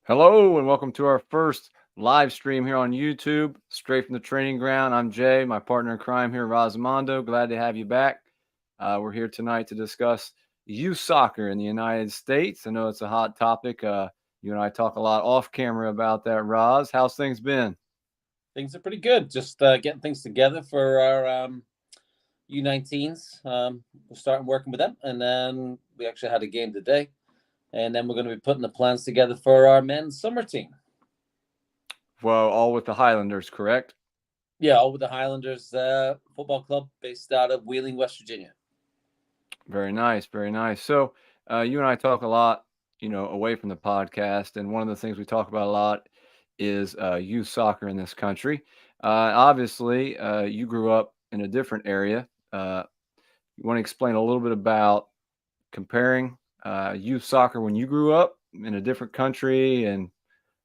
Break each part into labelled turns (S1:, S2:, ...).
S1: Hello and welcome to our first live stream here on YouTube, straight from the training ground. I'm Jay, my partner in crime here, Rosamondo. Glad to have you back. We're here tonight to discuss youth soccer in the United States. I know it's a hot topic. You and I talk a lot off camera about that. Roz, how's things been?
S2: Things are pretty good. Just getting things together for our U19s. We're starting working with them, and then we actually had a game today, and then we're going to be putting the plans together for our men's summer team.
S1: Well, all with the Highlanders, correct?
S2: Yeah, all with the Highlanders Football Club based out of Wheeling, West Virginia.
S1: Very nice, very nice. So, you and I talk a lot, away from the podcast, and one of the things we talk about a lot is youth soccer in this country. Obviously, you grew up in a different area. You want to explain a little bit about comparing youth soccer when you grew up in a different country, and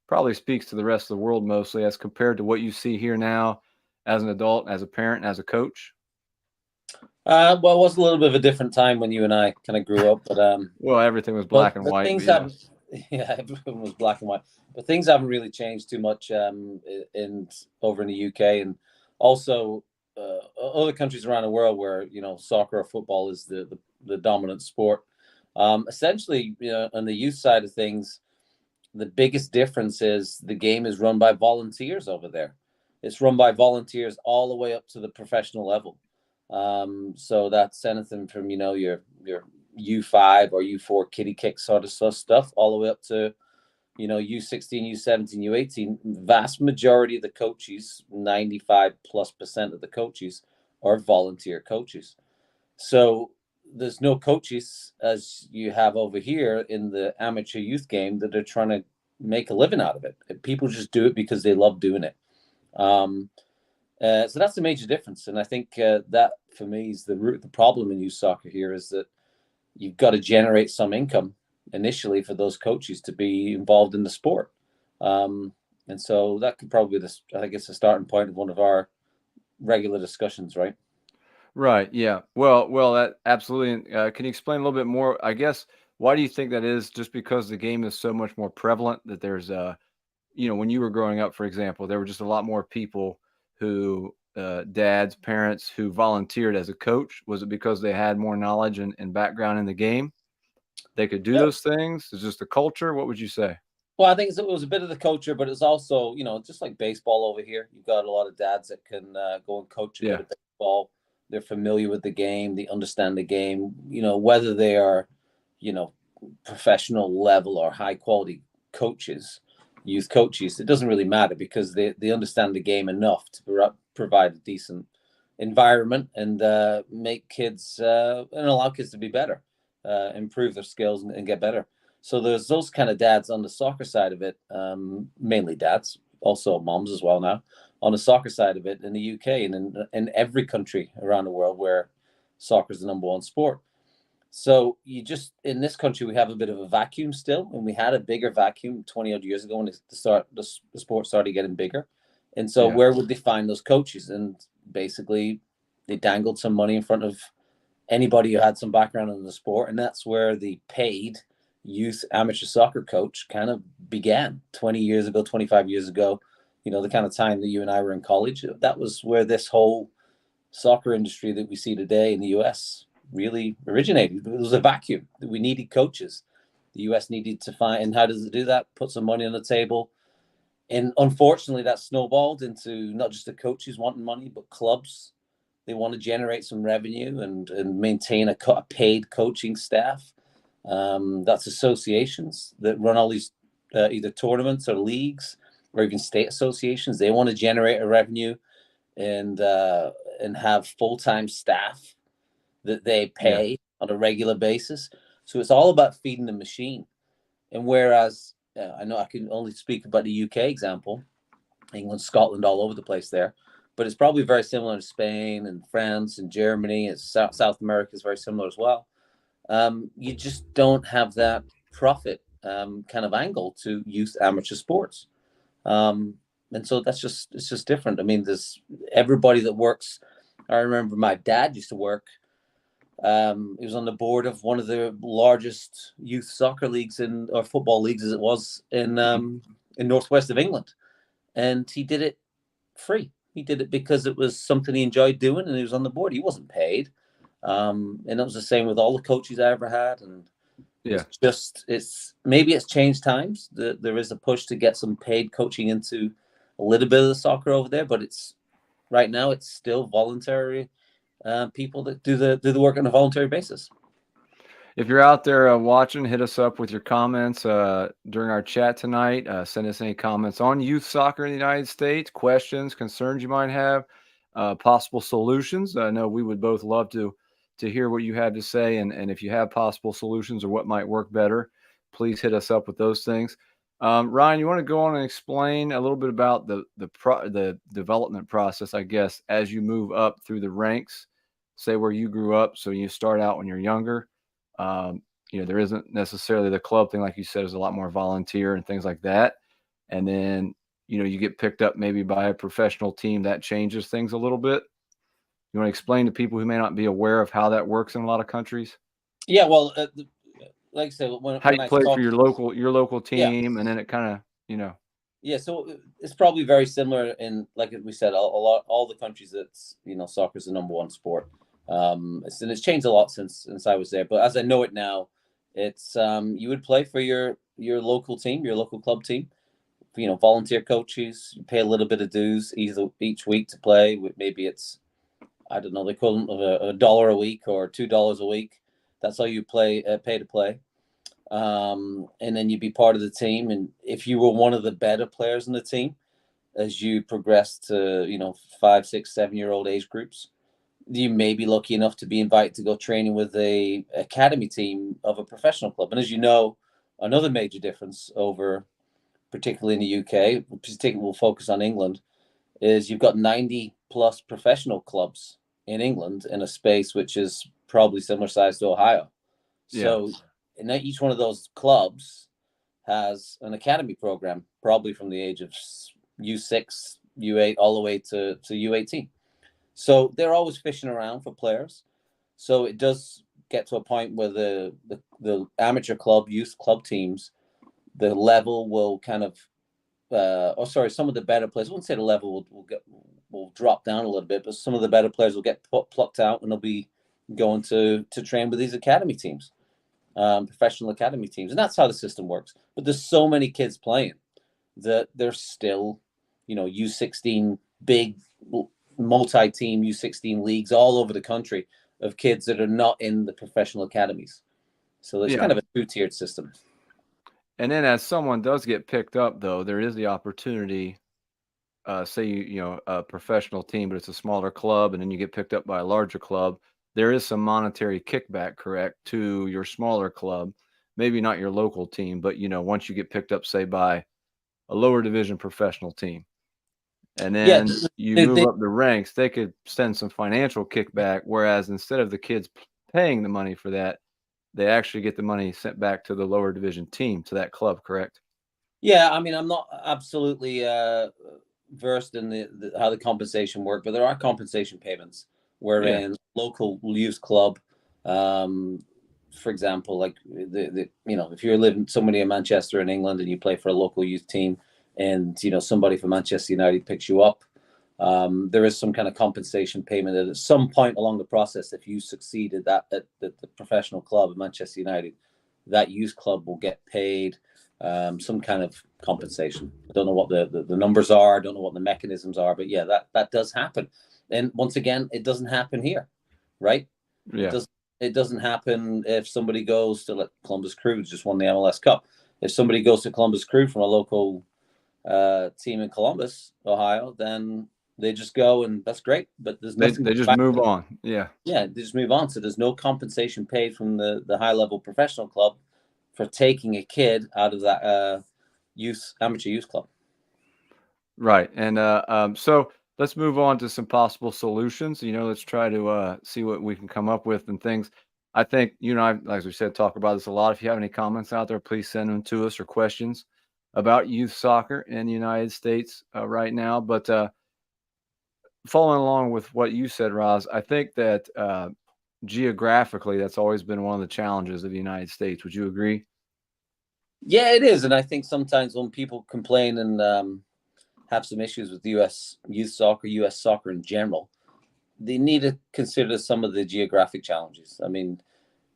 S1: probably speaks to the rest of the world mostly as compared to what you see here now as an adult, as a parent, as a coach.
S2: Well, it was a little bit of a different time when you and I kind of grew up, but
S1: Well, everything was
S2: but
S1: black and
S2: but
S1: white, but
S2: things
S1: yeah.
S2: haven't. Yeah, everyone was black and white, but things haven't really changed too much in over in the UK, and also other countries around the world where soccer or football is the dominant sport. Essentially, on the youth side of things, the biggest difference is the game is run by volunteers over there. It's run by volunteers all the way up to the professional level. So that's anything from your U5 or U4 kiddie kick sort of stuff, all the way up to U16, U17, U18. Vast majority of the coaches, 95+% of the coaches, are volunteer coaches. So there's no coaches as you have over here in the amateur youth game that are trying to make a living out of it. People just do it because they love doing it. Um, so that's a major difference, and I think that for me is the root. The problem in youth soccer here is that you've got to generate some income initially for those coaches to be involved in the sport, and so that could probably be this. I think it's a starting point of one of our regular discussions, right?
S1: Right. Yeah. Well, that absolutely. Can you explain a little bit more? I guess why do you think that is? Just because the game is so much more prevalent that there's when you were growing up, for example, there were just a lot more people who dads, parents who volunteered as a coach. Was it because they had more knowledge and background in the game? They could do
S2: Yeah.
S1: those things. It's just the culture. What would you say?
S2: Well, I think it was a bit of the culture, but it's also, just like baseball over here. You've got a lot of dads that can go and coach a bit
S1: Yeah.
S2: of baseball. They're familiar with the game. They understand the game. Whether they are, you know, professional level or high quality coaches, youth coaches, it doesn't really matter because they understand the game enough to provide a decent environment and make kids and allow kids to be better, improve their skills and get better. So there's those kind of dads on the soccer side of it, mainly dads, also moms as well now, on the soccer side of it in the UK and in every country around the world where soccer is the number one sport. So you just in this country we have a bit of a vacuum still, and we had a bigger vacuum 20 odd years ago when the sport started getting bigger. And so
S1: Yeah.
S2: where would they find those coaches? And basically they dangled some money in front of anybody who had some background in the sport, and that's where the paid youth amateur soccer coach kind of began 20 years ago, 25 years ago. The kind of time that you and I were in college. That was where this whole soccer industry that we see today in the US really originated. It was a vacuum. We needed coaches. The US needed to find, and how does it do that? Put some money on the table. And unfortunately, that snowballed into not just the coaches wanting money, but clubs. They want to generate some revenue and maintain a paid coaching staff. That's associations that run all these either tournaments or leagues or even state associations. They want to generate a revenue and have full-time staff that they
S1: Yeah.
S2: pay on a regular basis. So it's all about feeding the machine. And whereas I know I can only speak about the UK example, England, Scotland, all over the place there, but it's probably very similar to Spain and France and Germany. It's South America is very similar as well. You just don't have that profit kind of angle to youth amateur sports. Um, and so it's just different. I mean, there's everybody that works. I remember my dad used to work He was on the board of one of the largest youth soccer leagues or football leagues as it was in northwest of England, and he did it free. He did it because it was something he enjoyed doing, and he was on the board. He wasn't paid, and it was the same with all the coaches I ever had. And
S1: Yeah.
S2: maybe it's changed times. There is a push to get some paid coaching into a little bit of the soccer over there, but right now it's still voluntary. People that do the work on a voluntary basis.
S1: If you're out there watching, hit us up with your comments during our chat tonight. Send us any comments on youth soccer in the United States, questions, concerns you might have, possible solutions. I know we would both love to hear what you had to say, and if you have possible solutions or what might work better, please hit us up with those things. Ryan, you want to go on and explain a little bit about the development process, I guess, as you move up through the ranks, say where you grew up. So you start out when you're younger. There isn't necessarily the club thing, like you said, is a lot more volunteer and things like that. And then, you get picked up maybe by a professional team that changes things a little bit. You want to explain to people who may not be aware of how that works in a lot of countries?
S2: Yeah, well, like I said,
S1: How
S2: when
S1: you
S2: I
S1: play for
S2: talk,
S1: your local
S2: yeah,
S1: team, and then it kind of.
S2: yeah. So it's probably very similar in, like we said, all the countries that's soccer is the number one sport. It's changed a lot since I was there, but as I know it now, it's you would play for your local team, your local club team. Volunteer coaches. You pay a little bit of dues each week to play. Maybe it's, I don't know, the equivalent of a dollar a week or $2 a week. That's all you pay to play. And then you'd be part of the team. And if you were one of the better players in the team, as you progress to 5, 6, 7-year-old age groups, you may be lucky enough to be invited to go training with a academy team of a professional club. And as you know, another major difference over, particularly in the UK, particularly we'll focus on England, is you've got 90 plus professional clubs in England in a space which is probably similar size to Ohio.
S1: Yeah.
S2: So and each one of those clubs has an academy program, probably from the age of U6, U8, all the way to U18. So they're always fishing around for players. So it does get to a point where the amateur club, youth club teams, the level will kind of, some of the better players, I wouldn't say the level will drop down a little bit, but some of the better players will get plucked out and they'll be going to train with these academy teams, professional academy teams. And that's how the system works. But there's so many kids playing that there's still, U16 big multi-team U16 leagues all over the country of kids that are not in the professional academies. So it's kind of a two-tiered system.
S1: And then as someone does get picked up, though, there is the opportunity, say a professional team, but it's a smaller club, and then you get picked up by a larger club. There is some monetary kickback, correct, to your smaller club, maybe not your local team, but once you get picked up, say, by a lower division professional team, and then you move up the ranks, they could send some financial kickback, whereas instead of the kids paying the money for that, they actually get the money sent back to the lower division team, to that club, correct?
S2: Yeah, I mean, I'm not absolutely versed in how the compensation work, but there are compensation payments wherein local youth club, for example, like if you're living somebody in Manchester in England and you play for a local youth team, and somebody from Manchester United picks you up, there is some kind of compensation payment at some point along the process. If you succeeded at the professional club of Manchester United, that youth club will get paid some kind of compensation. I don't know what the numbers are. I don't know what the mechanisms are, but yeah, that does happen. And once again, it doesn't happen here, right?
S1: Yeah.
S2: It doesn't happen if somebody goes to, like, Columbus Crew just won the MLS Cup. If somebody goes to Columbus Crew from a local team in Columbus, Ohio, then they just go, and that's great. But there's nothing.
S1: They just move on. Yeah.
S2: Yeah, they just move on. So there's no compensation paid from the high level professional club for taking a kid out of that amateur youth club.
S1: Right. And so let's move on to some possible solutions. Let's try to see what we can come up with and things. I think you and I, as we said, talk about this a lot. If you have any comments out there, please send them to us, or questions about youth soccer in the United States right now. But following along with what you said, Roz, I think that geographically, that's always been one of the challenges of the United States. Would you agree?
S2: Yeah, it is, and I think sometimes when people complain and have some issues with U.S. youth soccer, U.S. soccer in general, they need to consider some of the geographic challenges. I mean,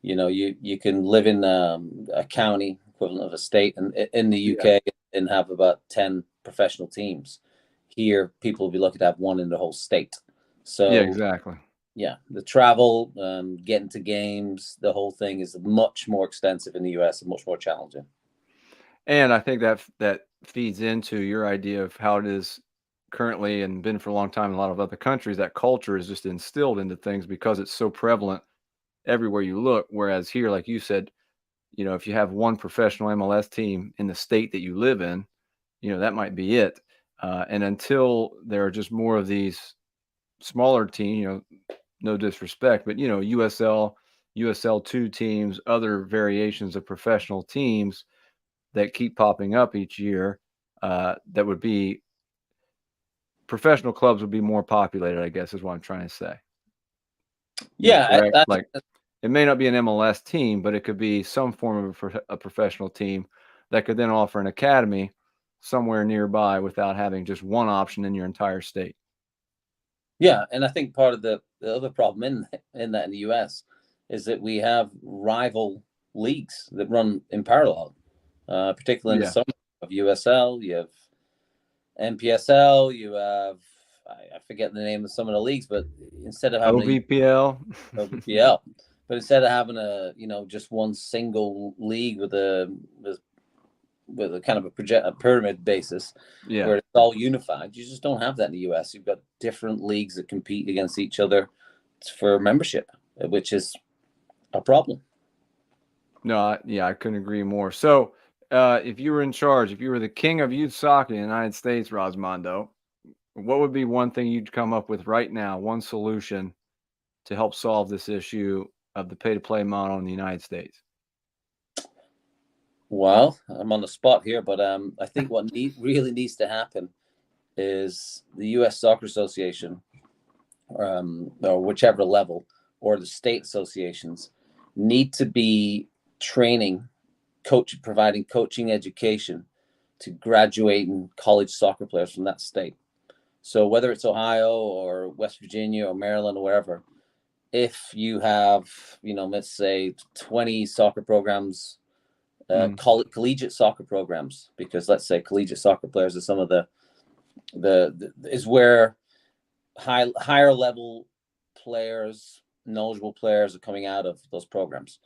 S2: you can live in a county equivalent of a state in the
S1: Yeah.
S2: UK and have about 10 professional teams. Here, people will be lucky to have one in the whole state.
S1: Yeah,
S2: So,
S1: exactly.
S2: yeah, the travel, getting to games, the whole thing is much more extensive in the US and much more challenging.
S1: And I think that feeds into your idea of how it is currently and been for a long time in a lot of other countries. That culture is just instilled into things because it's so prevalent everywhere you look. Whereas here, like you said, if you have one professional MLS team in the state that you live in, that might be it. And until there are just more of these smaller teams, no disrespect, but USL, USL2 teams, other variations of professional teams that keep popping up each year, that would be professional clubs would be more populated, I guess is what I'm trying to say.
S2: Yeah,
S1: Correct? Like, it may not be an MLS team, but it could be some form of a professional team that could then offer an academy somewhere nearby without having just one option in your entire state.
S2: yeah, and I think part of the other problem in that in the US is that we have rival leagues that run in parallel, particularly in the
S1: Yeah.
S2: summer of USL, you have NPSL, you have I forget the name of some of the leagues, but instead of having
S1: OVPL.
S2: OVPL, but instead of having just one single league with a kind of a pyramid basis
S1: Yeah.
S2: where it's all unified, you just don't have that in the US. You've got different leagues that compete against each other for membership, which is a problem.
S1: No, I couldn't agree more. So, if you were in charge, if you were the king of youth soccer in the United States, Rosmondo, what would be one thing you'd come up with right now, one solution to help solve this issue of the pay-to-play model in the United States?
S2: Well, I'm on the spot here, but I think what really needs to happen is the U.S. Soccer Association, or whichever level, or the state associations, need to be providing coaching education to graduating college soccer players from that state. So whether it's Ohio or West Virginia or Maryland or wherever, if you have, let's say 20 soccer programs, collegiate soccer programs, because let's say collegiate soccer players are some of the is where higher level players, knowledgeable players are coming out of those programs.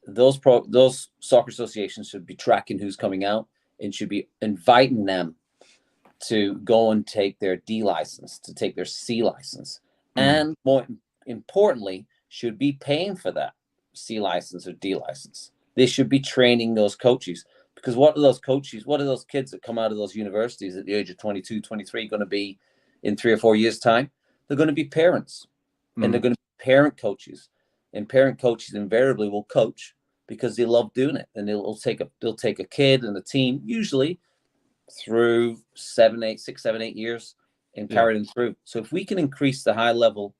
S2: Those soccer associations should be tracking who's coming out and should be inviting them to go and take their D license, to take their C license, and more importantly, should be paying for that C license or D license. They should be training those coaches, because what are those kids that come out of those universities at the age of 22, 23 going to be in 3 or 4 years' time? They're going to be parents, and they're going to be parent coaches, and parent coaches invariably will coach because they love doing it, and they'll take a kid and a team usually through 6, 7, 8 years and carry them through. So if we can increase the level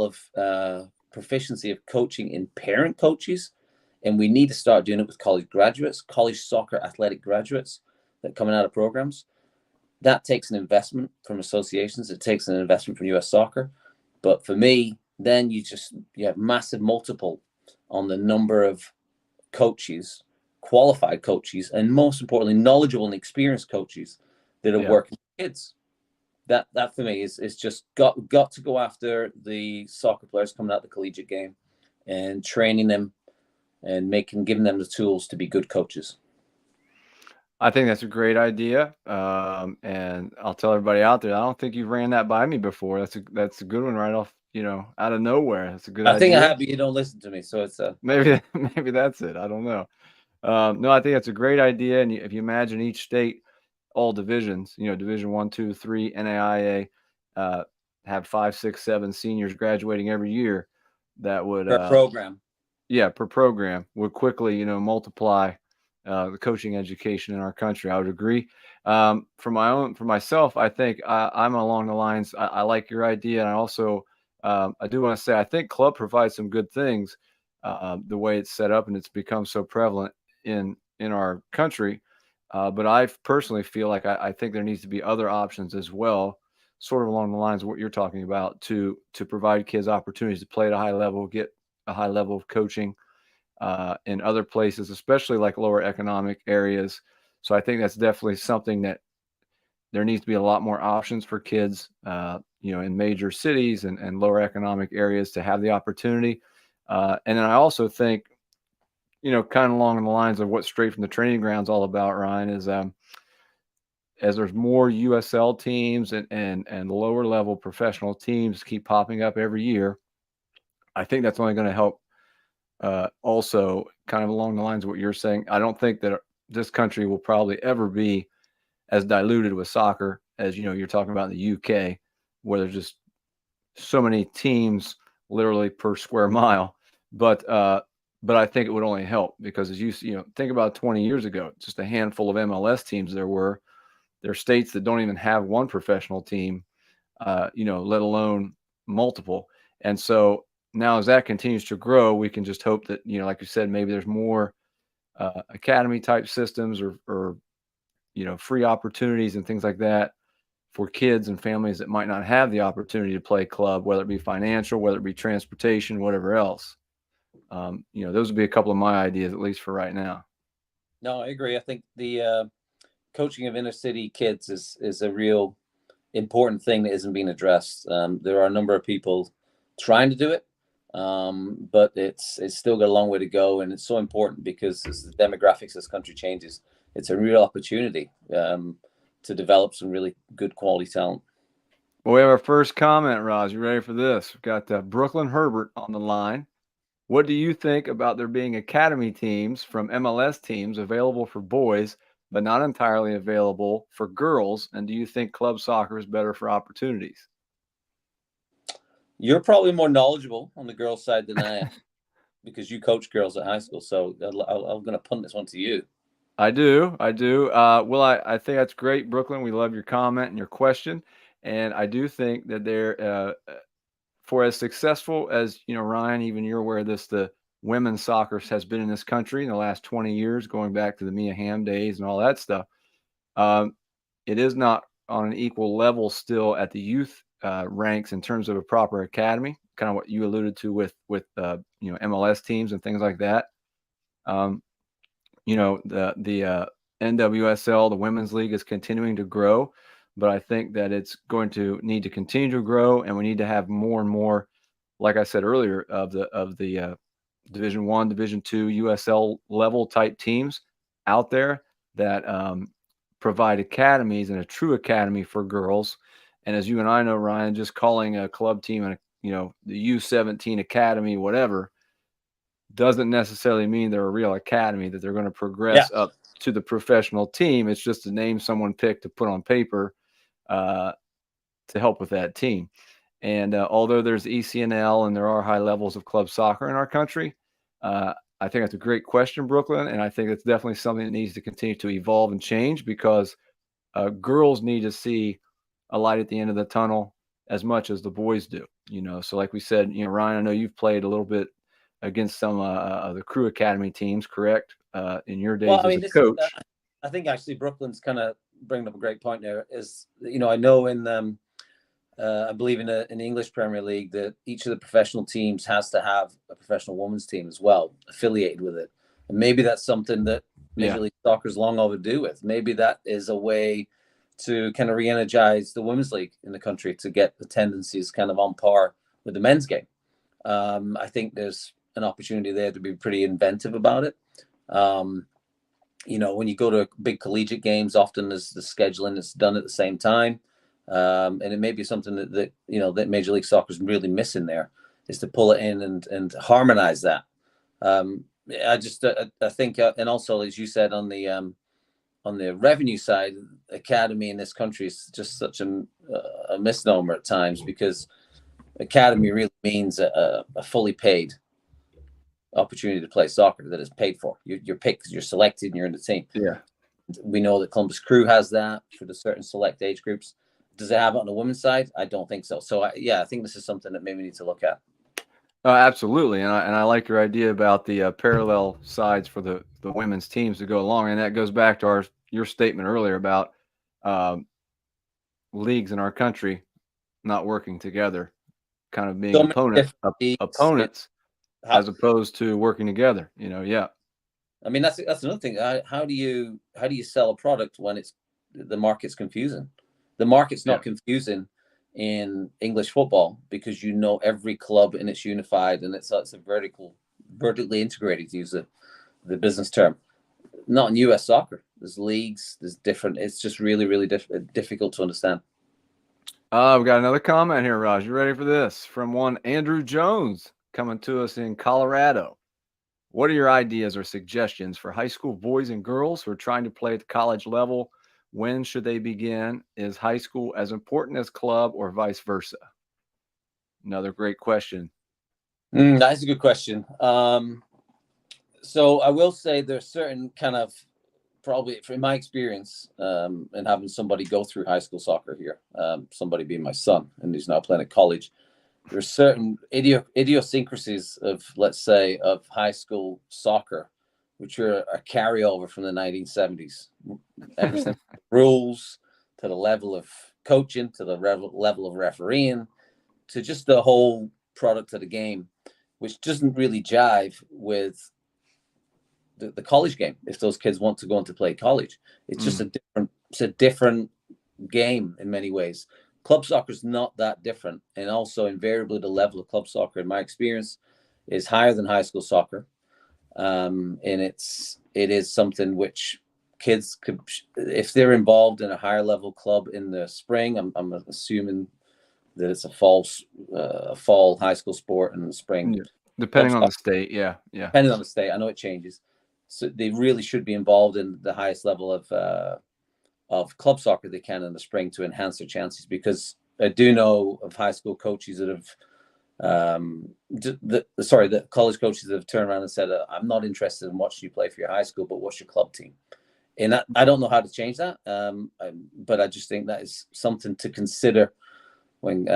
S2: of proficiency of coaching in parent coaches, and we need to start doing it with college graduates, college soccer athletic graduates that coming out of programs. That takes an investment from associations. It takes an investment from US Soccer. But for me, then you have massive multiple on the number of coaches, qualified coaches, and most importantly, knowledgeable and experienced coaches that are working with kids. That for me is just got to go after the soccer players coming out of the collegiate game and training them and giving them the tools to be good coaches.
S1: I think that's a great idea, and I'll tell everybody out there, I don't think you've ran that by me before. That's a good one right off, out of nowhere. That's a good idea.
S2: I think I have, but you don't listen to me, so it's
S1: maybe that's it. I don't know. No, I think that's a great idea, and if you imagine each state, all divisions, Division 1, 2, 3, NAIA, have 5, 6, 7 seniors graduating every year, that would
S2: per program.
S1: Yeah, per program would quickly, multiply the coaching education in our country. I would agree. For myself, I think I'm along the lines. I like your idea, and I also I do want to say I think club provides some good things, the way it's set up and it's become so prevalent in our country. But I personally feel like I think there needs to be other options as well, sort of along the lines of what you're talking about, to provide kids opportunities to play at a high level, get a high level of coaching in other places, especially like lower economic areas. So I think that's definitely something that there needs to be a lot more options for kids, in major cities and lower economic areas to have the opportunity. And then I also think, kind of along the lines of what Straight from the Training Ground's all about, Ryan, is as there's more USL teams and lower level professional teams keep popping up every year, I think that's only going to help. Also, kind of along the lines of what you're saying, I don't think that this country will probably ever be as diluted with soccer as you're talking about in the UK, where there's just so many teams literally per square mile. But I think it would only help because as think about 20 years ago, just a handful of MLS teams there were. There are states that don't even have one professional team, let alone multiple. And so now as that continues to grow, we can just hope that, like you said, maybe there's more academy type systems or free opportunities and things like that for kids and families that might not have the opportunity to play club, whether it be financial, whether it be transportation, whatever else. Those would be a couple of my ideas, at least for right now.
S2: No, I agree. I think the coaching of inner city kids is a real important thing that isn't being addressed. There are a number of people trying to do it, but it's still got a long way to go, and it's so important because as the demographics of this country changes, it's a real opportunity to develop some really good quality talent.
S1: Well, we have our first comment, Roz. You ready for this? We've got Brooklyn Herbert on the line. What do you think about there being academy teams from MLS teams available for boys, but not entirely available for girls? And do you think club soccer is better for opportunities?
S2: You're probably more knowledgeable on the girls' side than I am because you coach girls at high school. So I'm going to punt this one to you.
S1: I do. Well, I think that's great, Brooklyn. We love your comment and your question. And I do think that for as successful as, Ryan, even you're aware of this, the women's soccer has been in this country in the last 20 years, going back to the Mia Hamm days and all that stuff. It is not on an equal level still at the youth ranks in terms of a proper academy, kind of what you alluded to with MLS teams and things like that. The NWSL, the Women's League, is continuing to grow, but I think that it's going to need to continue to grow, and we need to have more and more, like I said earlier, of the Division I, Division II, USL level type teams out there that provide academies and a true academy for girls. And as you and I know, Ryan, just calling a club team and the U17 academy, whatever, doesn't necessarily mean they're a real academy, that they're going to progress up to the professional team. It's just a name someone picked to put on paper to help with that team. And although there's ECNL and there are high levels of club soccer in our country, I think that's a great question, Brooklyn. And I think it's definitely something that needs to continue to evolve and change because girls need to see a light at the end of the tunnel as much as the boys do. So like we said, Ryan, I know you've played a little bit against some of the Crew Academy teams, correct? In your days as a coach.
S2: I think actually Brooklyn's kind of bringing up a great point there. Is I know in I believe in the English Premier League that each of the professional teams has to have a professional women's team as well affiliated with it, and maybe that's something that Major League Soccer's long overdue with. Maybe that is a way to kind of re-energize the women's league in the country to get the tendencies kind of on par with the men's game. I think there's an opportunity there to be pretty inventive about it. When you go to big collegiate games, often the scheduling is done at the same time. And it may be something that Major League Soccer is really missing there, is to pull it in and harmonize that. I think, and also, as you said, on the revenue side, academy in this country is just such a misnomer at times, because academy really means a fully paid opportunity to play soccer that is paid for. You're picked because you're selected and you're in the team.
S1: Yeah.
S2: We know that Columbus Crew has that for the certain select age groups. Does it have it on the women's side? I don't think so. So yeah, I think this is something that maybe we need to look at.
S1: Absolutely, and I like your idea about the parallel sides for the women's teams to go along, and that goes back to your statement earlier about um, leagues in our country not working together, kind of being
S2: So many different leagues.
S1: opponents as opposed to working together. Yeah.
S2: I mean, that's another thing. How do you sell a product when it's the market's confusing? The market's
S1: Yeah.
S2: not confusing in English football because you know every club and it's unified and it's a vertically integrated, to use the business term. Not in US soccer. There's leagues, there's different. It's just really, really difficult to understand.
S1: We've got another comment here, Raj. You ready for this? From one Andrew Jones coming to us in Colorado. What are your ideas or suggestions for high school boys and girls who are trying to play at the college level? When should they begin? Is high school as important as club or vice versa? Another great question.
S2: That's a good question. So I will say there's certain kind of, probably from my experience, and having somebody go through high school soccer here, somebody being my son, and he's now playing at college. There's certain idiosyncrasies of, let's say, of high school soccer, which are a carryover from the 1970s. Everything rules to the level of coaching, to the level of refereeing, to just the whole product of the game, which doesn't really jive with the college game. If those kids want to go on to play college, it's just a different game in many ways. Club soccer is not that different, and also invariably the level of club soccer, in my experience, is higher than high school soccer. And it is something which kids could, if they're involved in a higher level club in the spring. I'm assuming that it's a fall high school sport in the spring.
S1: Yeah. Depending on the state, yeah.
S2: Depending on the state, I know it changes. So they really should be involved in the highest level of club soccer they can in the spring to enhance their chances. Because I do know of high school coaches that have, the college coaches that have turned around and said, "I'm not interested in watching you play for your high school, but what's your club team?" And I don't know how to change that, but I just think that is something to consider when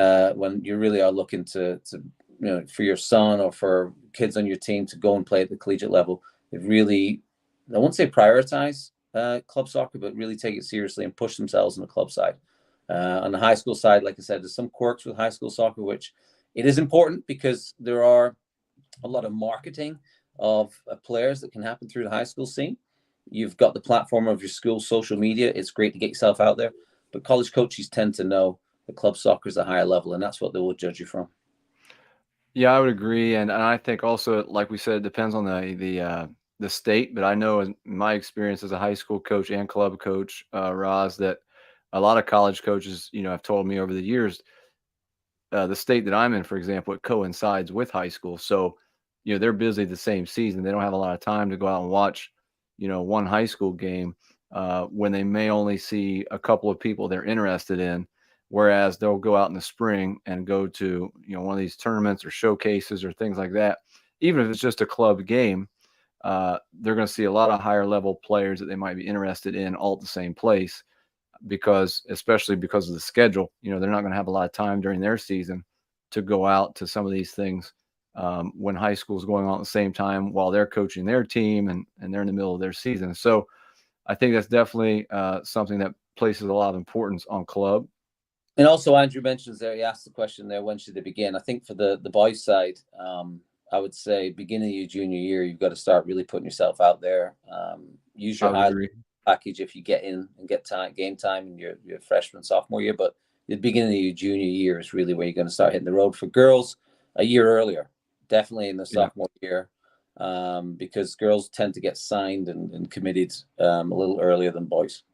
S2: you really are looking to for your son or for kids on your team to go and play at the collegiate level. They really, I won't say prioritize club soccer, but really take it seriously and push themselves on the club side. On the high school side, like I said, there's some quirks with high school soccer, which it is important because there are a lot of marketing of players that can happen through the high school scene. You've got the platform of your school social media. It's great to get yourself out there, but college coaches tend to know that club soccer is a higher level, and that's what they will judge you from.
S1: Yeah, I would agree, and I think also, like we said, it depends on the state. But I know in my experience as a high school coach and club coach, Roz, that a lot of college coaches, have told me over the years, the state that I'm in, for example, it coincides with high school, so they're busy the same season. They don't have a lot of time to go out and watch, one high school game when they may only see a couple of people they're interested in. Whereas they'll go out in the spring and go to, one of these tournaments or showcases or things like that. Even if it's just a club game, they're going to see a lot of higher level players that they might be interested in all at the same place, especially because of the schedule. They're not going to have a lot of time during their season to go out to some of these things when high school is going on at the same time while they're coaching their team and they're in the middle of their season. So I think that's definitely something that places a lot of importance on club.
S2: And also, Andrew mentions there, he asked the question there, when should they begin? I think for the boys' side, I would say beginning of your junior year, you've got to start really putting yourself out there. Use your high package if you get in and get game time in your freshman, sophomore year. But the beginning of your junior year is really where you're going to start hitting the road. For girls, a year earlier, definitely in the sophomore year, because girls tend to get signed and committed a little earlier than boys.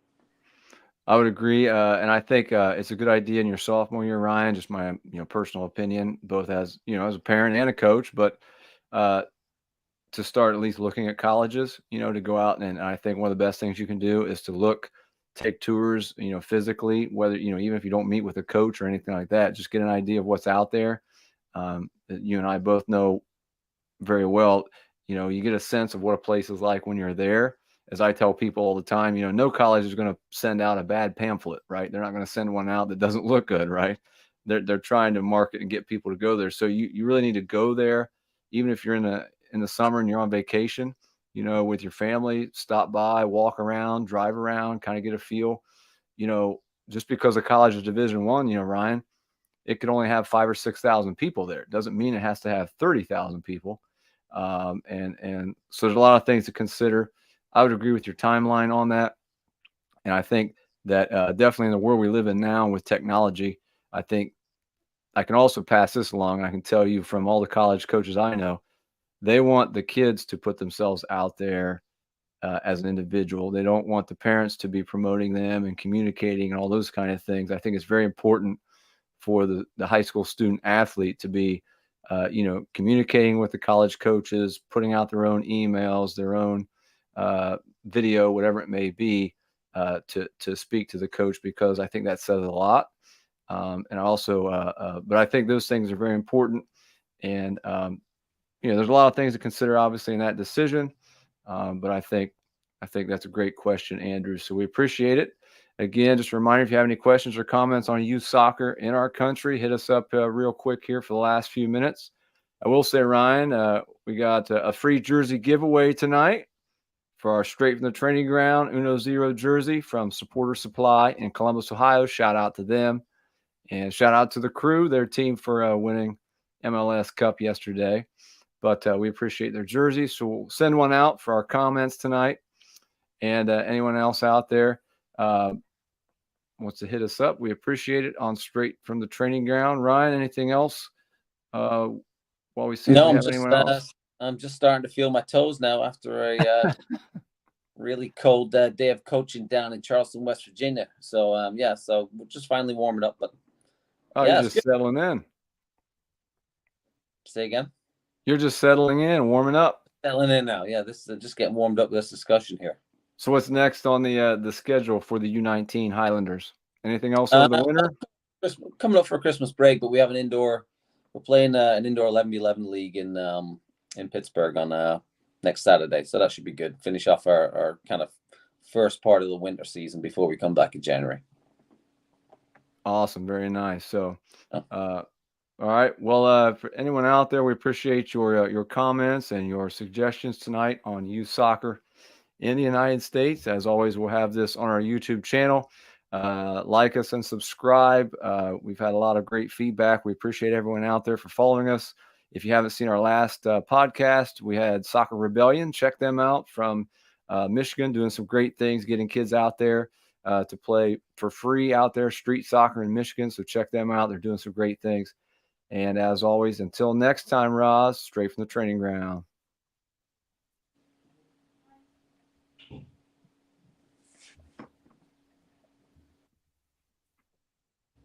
S1: I would agree, and I think it's a good idea in your sophomore year, Ryan. Just my personal opinion, both as as a parent and a coach, but to start at least looking at colleges, to go out and I think one of the best things you can do is to take tours, physically, whether even if you don't meet with a coach or anything like that, just get an idea of what's out there. You and I both know very well, you get a sense of what a place is like when you're there. as I tell people all the time, no college is going to send out a bad pamphlet, right? They're not going to send one out that doesn't look good, right? They're trying to market and get people to go there. So you really need to go there, even if you're in the summer and you're on vacation, with your family, stop by, walk around, drive around, kind of get a feel. Just because a college is Division I, Ryan, it could only have 5,000 or 6,000 people there. It doesn't mean it has to have 30,000 people. And so there's a lot of things to consider. I would agree with your timeline on that. And I think that definitely in the world we live in now with technology, I think I can also pass this along. And I can tell you from all the college coaches I know, they want the kids to put themselves out there as an individual. They don't want the parents to be promoting them and communicating and all those kind of things. I think it's very important for the high school student athlete to be, communicating with the college coaches, putting out their own emails, their own video, whatever it may be, to speak to the coach, because I think that says a lot. And also, but I think those things are very important. And, there's a lot of things to consider, obviously, in that decision. But I think that's a great question, Andrew. So we appreciate it. Again, just a reminder, if you have any questions or comments on youth soccer in our country, hit us up real quick here for the last few minutes. I will say, Ryan, we got a free jersey giveaway tonight for our Straight from the Training Ground Uno Zero jersey from Supporter Supply in Columbus, Ohio. Shout out to them. And shout out to the crew, their team, for winning MLS Cup yesterday. But we appreciate their jerseys. So we'll send one out for our comments tonight. And anyone else out there wants to hit us up, we appreciate it on Straight from the Training Ground. Ryan, anything else while we see if we have anyone else?
S2: I'm just starting to feel my toes now after a really cold day of coaching down in Charleston, West Virginia. So so we're just finally warming up. But
S1: you're just settling in.
S2: Say again.
S1: You're just settling in, warming up.
S2: Settling in now. Yeah, this is just getting warmed up with this discussion here.
S1: So what's next on the schedule for the U19 Highlanders? Anything else over the winter?
S2: Coming up for Christmas break, but we have an indoor. We're playing an indoor 11v11 league in Pittsburgh on next Saturday, so that should be good. Finish off our kind of first part of the winter season before we come back in January.
S1: Awesome, very nice. So, all right. Well, for anyone out there, we appreciate your comments and your suggestions tonight on youth soccer in the United States. As always, we'll have this on our YouTube channel. Like us and subscribe. We've had a lot of great feedback. We appreciate everyone out there for following us. If you haven't seen our last podcast, we had Soccer Rebellion. Check them out from Michigan, doing some great things, getting kids out there to play for free out there, street soccer in Michigan. So check them out. They're doing some great things. And as always, until next time, Roz, Straight from the Training Ground.